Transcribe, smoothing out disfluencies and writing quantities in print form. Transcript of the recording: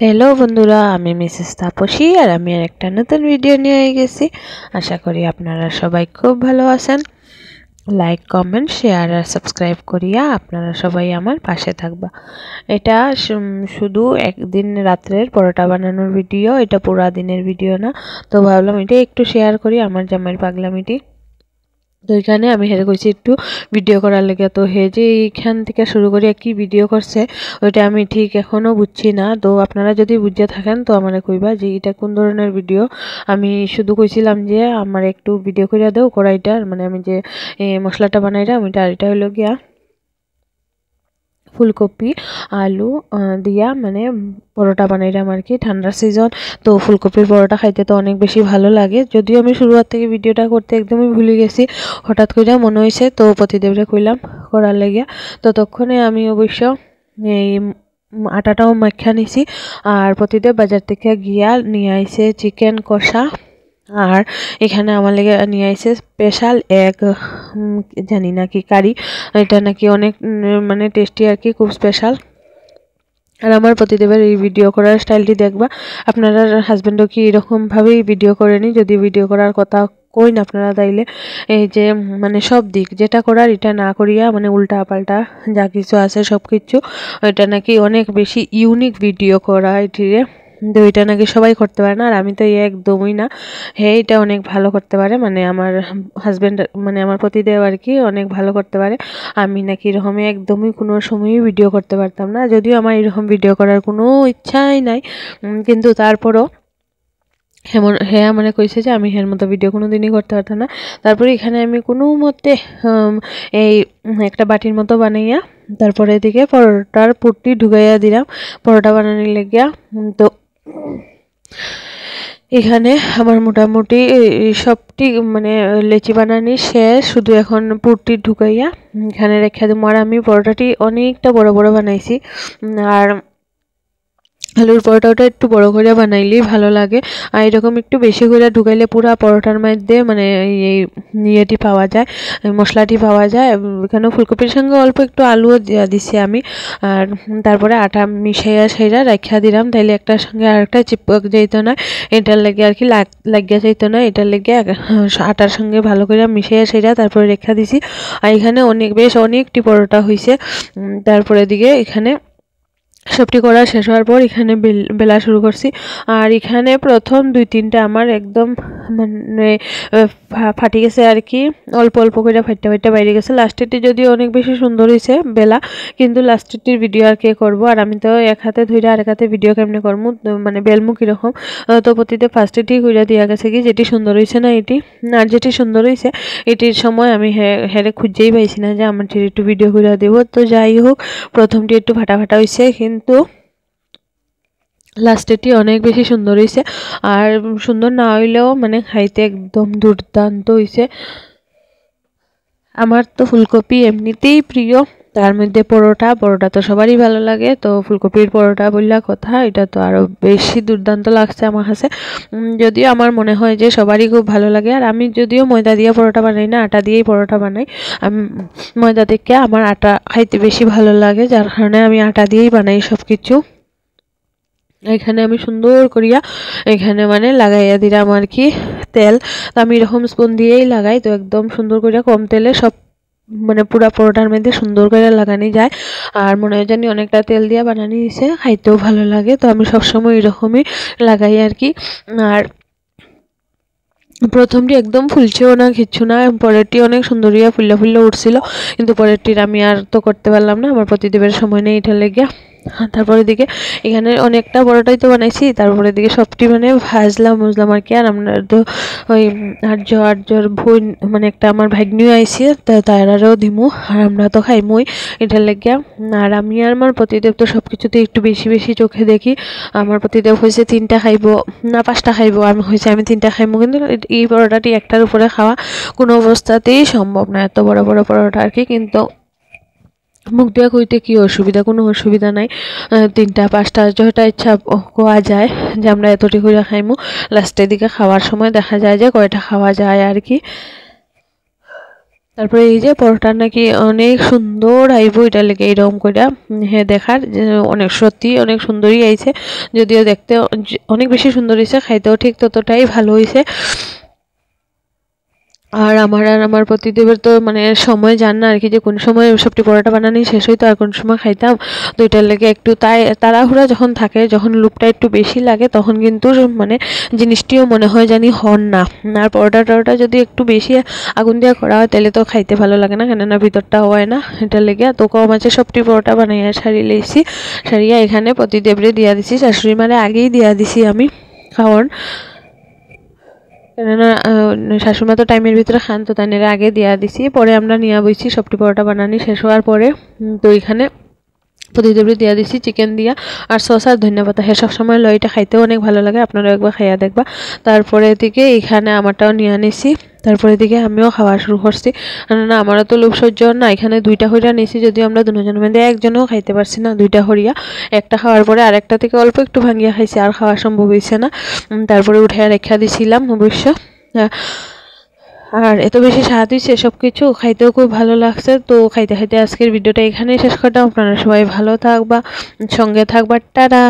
Hello বন্ধুরা, আমি Mrs Tapasi আর আমি একটা নতুন ভিডিও নিয়ে গেছি। আশা করি আপনারা সবাই খুব ভালো আছেন। লাইক, কমেন্ট, শেয়ার আর সাবস্ক্রাইব করিয়া আপনারা সবাই আমার পাশে থাকবা। এটা শুধু একদিন রাত্রের পরোটা বানানোর ভিডিও, এটা পুরা দিনের ভিডিও না। তো ভাবলাম এটা একটু শেয়ার করি আমার জামাইয়ের পাগলামিটি। তো এখানে আমি হেরে কইছি একটু ভিডিও করার লেগে। তো হে যে এইখান থেকে শুরু করে কি ভিডিও করছে ওইটা আমি ঠিক এখনও বুঝছি না। তো আপনারা যদি বুঝে থাকেন তো আমার কইবা যে এটা কোন ধরনের ভিডিও। আমি শুধু কইছিলাম যে আমার একটু ভিডিও করে দাও কড়াইটার, মানে আমি যে মশলাটা বানাইলাম এটা হলো গিয়া ফুলকপি আলু দিয়া মানে পরোটা বানাইলাম আর কি, ঠান্ডার সিজন তো ফুলকপির পরোটা খাইতে তো অনেক বেশি ভালো লাগে। যদিও আমি শুরুয়ার থেকে ভিডিওটা করতে একদমই ভুলে গেছি, হঠাৎ করে মনে হয়েছে তো প্রতিদেবরে কইলাম করার লাগিয়া। তো তখনই আমি অবশ্য এই আটাটাও মাখা নিছি। আর প্রতিদেব বাজার থেকে গিয়া নিয়ে আইছে চিকেন কষা। আর এখানে আমার লেগে নিয়ে আইছে স্পেশাল এক জানি না কি কারি, এটা নাকি অনেক মানে টেস্টি আর কি, খুব স্পেশাল। আর আমার প্রতিদেবের এই ভিডিও করার স্টাইলটি দেখবা আপনারা হাজবেন্ডও কি এরকমভাবেই ভিডিও করেনি। যদি ভিডিও করার কথা কই না আপনারা তাইলে এই যে মানে সব দিক যেটা করার এটা না করিয়া মানে উল্টা পাল্টা যা কিছু আছে সব কিছু, এটা নাকি অনেক বেশি ইউনিক ভিডিও করা এটিরে। তো এটা নাকি সবাই করতে পারে না, আর আমি তো একদমই না। হ্যাঁ, এটা অনেক ভালো করতে পারে, মানে আমার হাজবেন্ড মানে আমার পতিদেব আর কি অনেক ভালো করতে পারে। আমি নাকি এরকম একদমই কোনো সময়ই ভিডিও করতে পারতাম না, যদিও আমার এরকম ভিডিও করার কোনো ইচ্ছাই নাই। কিন্তু তারপরও হ্যাঁ মানে কইছে যে আমি হের মতো ভিডিও কোনো দিনই করতে পারতাম না। তারপরে এখানে আমি কোনো মতে এই একটা বাটির মতো বানাইয়া তারপরে এদিকে পরোটার পুরটি ঢুকাইয়া দিলাম পরোটা বানানোর লেগিয়া। তো এখানে আমার মোটামুটি সবটি মানে লেচি বানানি শেষ, শুধু এখন পুরটি ঢুকাইয়া এখানে রেখে দেবো। আর আমি পরোটাটি অনেকটা বড় বড় বানাইছি। আর আলুর পরোটাটা একটু বড় করে বানাইলেই ভালো লাগে। আর এরকম একটু বেশি করে ঢুকাইলে পুরা পরোটার মধ্যে মানে এই ইয়েটি পাওয়া যায়, মশলাটি পাওয়া যায়। এখানে ফুলকপির সঙ্গে অল্প একটু আলুও দিয়া দিছি আমি। আর তারপরে আটা মিশাইয়া সেরা রাখিয়া দিলাম, তাইলে একটার সঙ্গে আরেকটা চিপক যাইত না, এটার লেগে আর কি লাগিয়া যাইত না। এটার লেগে আটার সঙ্গে ভালো করে মিশাইয়া সেরা তারপরে রেখা দিছি। আর এখানে অনেকটি পরোটা হয়েছে। তারপরে দিকে এখানে সবটি করা শেষ হওয়ার পর এখানে বেলা শুরু করছি। আর এখানে প্রথম 2-3টা আমার একদম মানে ফাটি গেছে আর কি, অল্প অল্প করে ফাইটটা বাইরে গেছে। লাস্টেরটি যদিও অনেক বেশি সুন্দর হয়েছে বেলা, কিন্তু লাস্টেরটির ভিডিও আর কে করবো। আর আমি তো এক হাতে ধরে আর এক হাতে ভিডিও কেমনে করবো, মানে বেলমু কীরকম। তো প্রতিতে ফার্স্টেটি ঘুরে দেওয়া গেছে কি যেটি সুন্দর হয়েছে না এটি, আর যেটি সুন্দর হয়েছে এটির সময় আমি হেরে খুঁজেই পাইছি না যে আমার একটু ভিডিও ঘুরে দেবো। তো যাই হোক, প্রথমটি একটু ফাটা হয়েছে কিন্তু লাস্টেরটি অনেক বেশি সুন্দর হয়েছে। আর সুন্দর না হইলেও মানে খাইতে একদম দুর্দান্ত হয়েছে। আমার তো ফুলকপি এমনিতেই প্রিয়, তার মধ্যে পরোটা তো সবারই ভালো লাগে। তো ফুলকপির পরোটা বললা কথা, এটা তো আরও বেশি দুর্দান্ত লাগছে আমার কাছে। যদিও আমার মনে হয় যে সবারই খুব ভালো লাগে। আর আমি যদিও ময়দা দিয়ে পরোটা বানাই না, আটা দিয়েই পরোটা বানাই। আমি ময়দা থেকে আমার আটা খাইতে বেশি ভালো লাগে, যার কারণে আমি আটা দিয়েই বানাই সব কিছু। এখানে আমি সুন্দর করিয়া এখানে মানে লাগাইয়া দিলাম আর কি তেল। তো আমি এরকম স্পুন দিয়েই লাগাই, তো একদম সুন্দর করিয়া কম তেলে সব মানে পুরা পরোটার মধ্যে সুন্দর করে লাগানি যায়। আর মনে হয় জানি অনেকটা তেল দিয়া বানানি হয়েছে, খাইতেও ভালো লাগে। তো আমি সবসময় এরকমই লাগাই আর কি। আর প্রথমটি একদম ফুলছেও না কিচ্ছু না, পরেরটি অনেক সুন্দরিয়া ফুল্লা উঠছিল, কিন্তু পরেরটির আমি আর তো করতে পারলাম না, আমার প্রতিদেবের সময় নেই এটা লেগে। তারপরে দিকে এখানে অনেকটা বড়টাই তো বানাইছি, তারপরে দিকে সবটি মানে বুঝলাম আর কি। আর আমরা তো ওই আর্যর বোন মানে একটা আমার ভাগ্নিও আইসি, তারারও দিমু আর আমরা তো খাইমুই এটার লেগে। আর আমি আর আমার প্রতিদেব তো সব কিছুতে একটু বেশি বেশি চোখে দেখি। আমার প্রতিদেব হয়েছে 3টা খাইবো না 5টা খাইবো, আমি হয়েছে আমি 3টা খাইবো। কিন্তু এই পরোটাটি একটার উপরে খাওয়া কোনো অবস্থাতেই সম্ভব না, এত বড় বড় পরোটা আর কি। কিন্তু মুখ দিয়া কইতে কি অসুবিধা, কোনো অসুবিধা নাই। 3টা 5টা যেটা ইচ্ছা কোয়া যায় যে আমরা এতটি করে খাইমু। লাস্টের দিকে খাওয়ার সময় দেখা যায় যে কয়টা খাওয়া যায় আর কি। তারপরে এই যে পরোটা নাকি অনেক সুন্দর আইব, এটা লেগে এরকম করে হ্যাঁ দেখার অনেক সত্যি অনেক সুন্দরই আইছে, যদিও দেখতে অনেক বেশি সুন্দর হয়েছে, খাইতেও ঠিক ততটাই ভালো হয়েছে। আর আমার প্রতিদেবের তো মানে সময় জান না আর কি, যে কোন সময় সবটি পরোটা বানানি শেষ হইতো আর কোন সময় খাইতাম। তো এটার লেগে একটু তাড়াহুড়া যখন থাকে, যখন লুপটা একটু বেশি লাগে, তখন কিন্তু মানে জিনিসটিও মনে হয় জানি হন না। আর পরোটা যদি একটু বেশি আগুন দিয়ে করা হয় তাহলে তো খাইতে ভালো লাগে না, কেননা ভিতরটা হয় না। এটার লেগে তো কম আছে সবটি পরোটা বানাইয়া সারি লইছি, সারিয়া এখানে প্রতিদেবরে দিয়া দিছি, শাশুড়ি মানে আগেই দিয়া দিছি আমি খাওয়ার, কেননা শাশুড়িমা তো টাইমের ভিতরে খান, তো তাই আগে দিয়া দিছি। পরে আমরা নিয়ে বইছি সবটি পরোটা বানানি শেষ হওয়ার পরে। তো এখানে প্রতিদেবী দিয়া দিছি চিকেন দিয়া আর সস আর ধন্যবাদ। হ্যাঁ সবসময় লইটা খাইতেও অনেক ভালো লাগে, আপনারাও একবার খাইয়া দেখবা। তারপরে দিকে এখানে আমারটাও নিয়ে নিছি, তারপরে দিকে আমিও খাওয়া শুরু করছি, কেননা আমারও তো লোভ সহ্য না। এখানে 2টা হরিয়া নিছি, যদিও আমরা দুজনের মধ্যে একজনও খাইতে পারছি না 2টা হরিয়া। একটা খাওয়ার পরে আরেকটা থেকে অল্প একটু ভাঙিয়া খাইছি, আর খাওয়া সম্ভব হয়েছে না। তারপরে উঠে রেখা দিছিলাম অবশ্য। আর এত বেশি স্বাদ হয়েছে সব কিছু, খাইতেও খুব ভালো লাগছে। তো খাইতে খাইতে আজকের ভিডিওটা এখানেই শেষ করলাম। আপনারা সবাই ভালো থাকবা, সঙ্গে থাকবা, টাটা।